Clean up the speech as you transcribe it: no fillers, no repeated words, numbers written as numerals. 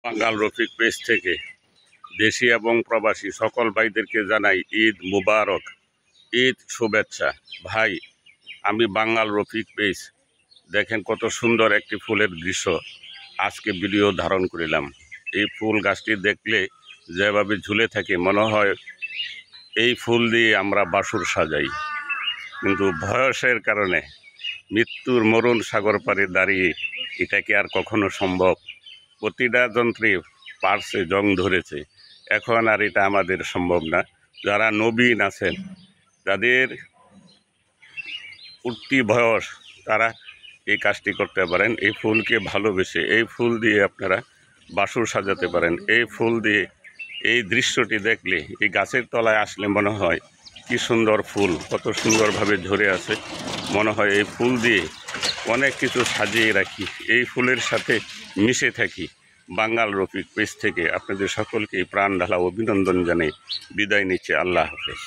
বাঙ্গাল Rafiq page থেকে দেশি এবং প্রবাসী সকল ভাইদেরকে জানাই ঈদ মুবারক, ঈদ শুভেচ্ছা। ভাই, আমি বাঙ্গাল রফিক পেজ, দেখেন কত সুন্দর একটি ফুলের দৃশ্য আজকে ভিডিও ধারণ করিলাম। এই ফুল গাছটি দেখলে যেভাবে ঝুলে থাকে মনে হয় এই ফুল দিয়ে আমরা বাসুর সাজাই, কিন্তু বয়সের কারণে মৃত্যুর মরণ সাগর পাড়ে দাঁড়িয়ে এটা কি আর কখনো সম্ভব? প্রতিটা যন্ত্রে পার্শ্বে জং ধরেছে, এখন আর এটা আমাদের সম্ভব না। যারা নবীন আছেন, যাদের উঠতি বয়স, তারা এই কাজটি করতে পারেন। এই ফুলকে ভালোবেসে এই ফুল দিয়ে আপনারা বাসুর সাজাতে পারেন। এই ফুল দিয়ে এই দৃশ্যটি দেখলে, এই গাছের তলায় আসলে মনে হয় কি সুন্দর ফুল, কত সুন্দরভাবে ঝরে আছে। মনে হয় এই ফুল দিয়ে অনেক কিছু সাজিয়ে রাখি, এই ফুলের সাথে মিশে থাকি। বাঙ্গাল রফিক পেজ থেকে আপনাদের সকলকে প্রাণ ঢালা অভিনন্দন জানিয়ে বিদায় নিচ্ছে। আল্লাহ হাফেজ।